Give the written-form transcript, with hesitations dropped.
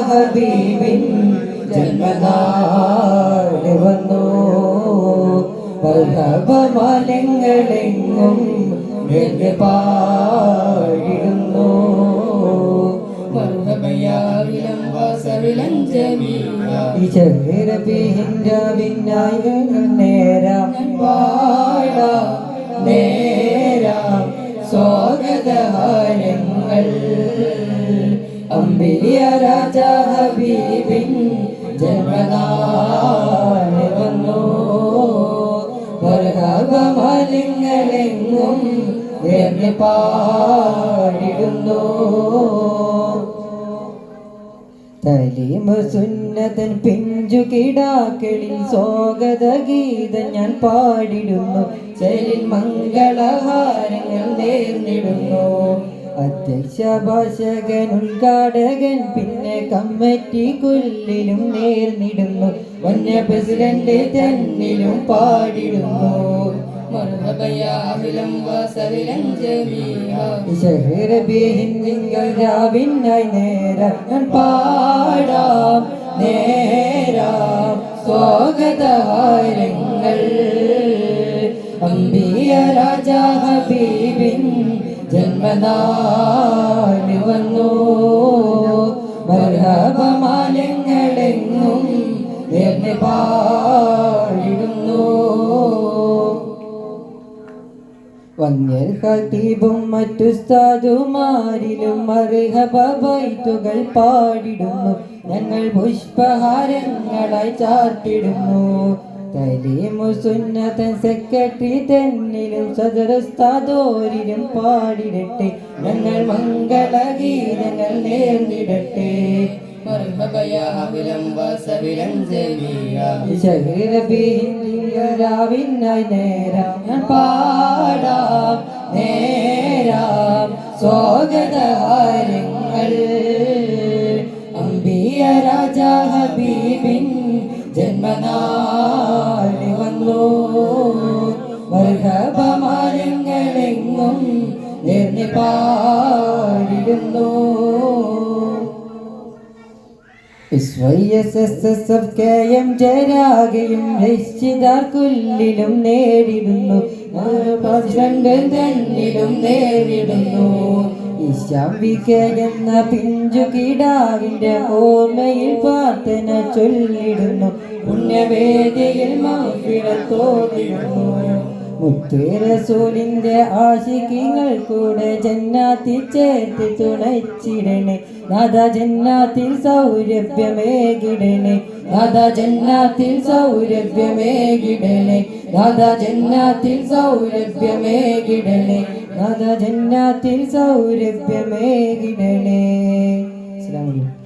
ഹബീബിൻ ജന്മനാട് വന്നു മർഹബമാലങ്ങളെങ്ങും പാടിടുന്നു നേരം പാടാം നേരാം സ്വാഗതഹാരങ്ങൾ അംബിയ രാജ ഹബീബിൻ ജന്മനാട് വന്നു മർഹബമാലങ്ങളെങ്ങും പാടിടുന്നു തലീമ സുന്നതൻ പിഞ്ചു കിടാക്കളിൽ സ്വാഗത ഗീതം ഞാൻ പാടിടുന്നു ചരിൽ മംഗളഹാരങ്ങൾ നേർന്നിടുന്നു അധ്യക്ഷ ഭാഷകൻ ഉദ്ഘാടകൻ പിന്നെ കമ്മിറ്റി കുല്ലിലും നേർന്നിടുന്നു വന്യ പ്രസിഡന്റ് തന്നിലും പാടിടുന്നു രാവിനായി നേരം പാടാം നേരാം സ്വാഗതഹാരങ്ങൾ അംബിയ രാജ ഹബീബിൻ ജന്മനാട് വന്നു മർഹബമാലങ്ങളെങ്ങും നേർന്ന് പാടിടുന്നു വന്യർ ഖതീബും മറ്റുസ്താദുമാരിലും മർഹബബൈത്തുകൾ പാടിടുന്നു ഞങ്ങൾ പുഷ്പഹാരങ്ങളായി ചാർത്തിടുന്നു തലീമു സുന്നതൻ സെക്രട്ടറി തന്നിലും സദറുസ്താദോരിലും പാടിടട്ടെ ഞങ്ങൾ മംഗളഗീതങ്ങൾ നേർന്നിടട്ടെ രാവിനായി നേരം പാടാം നേരാം സ്വാഗതഹാരങ്ങൾ അംബിയ രാജ ഹബീബിൻ ജന്മനാട് വന്നു മർഹബമാലങ്ങളെങ്ങും നേർന്ന് പാടിടുന്നു SYSSF ജരാകയും രക്ഷിതാർ കുല്ലിലും നേടിടുന്നു തന്നിലും നേടിടുന്നു ഇശാംബിക എന്ന പിഞ്ചു കിടാവിന്റെ ഓർമ്മയിൽ പ്രാർത്ഥന ചൊല്ലിടുന്നു പുണ്യവേദിയിൽ മൗഫിറത്തോടിടുന്നു മുത്തുറസൂലിന്റെ ആശിഖികൾ കൂടെ ജന്നാത്തിൽ ചേർത്ത് തുണച്ചിടണേ നാഥ ജന്നാത്തിൽ സൗരഭ്യമേകിടണേ നാഥ ജന്നാത്തിൽ സൗരഭ്യമേകിടണേ നാഥ ജന്നാത്തിൽ സൗരഭ്യമേകിടണേ നാഥ ജന്നാത്തിൽ സൗരഭ്യമേകിടണേ. അസ്സലാമു അലൈക്കും.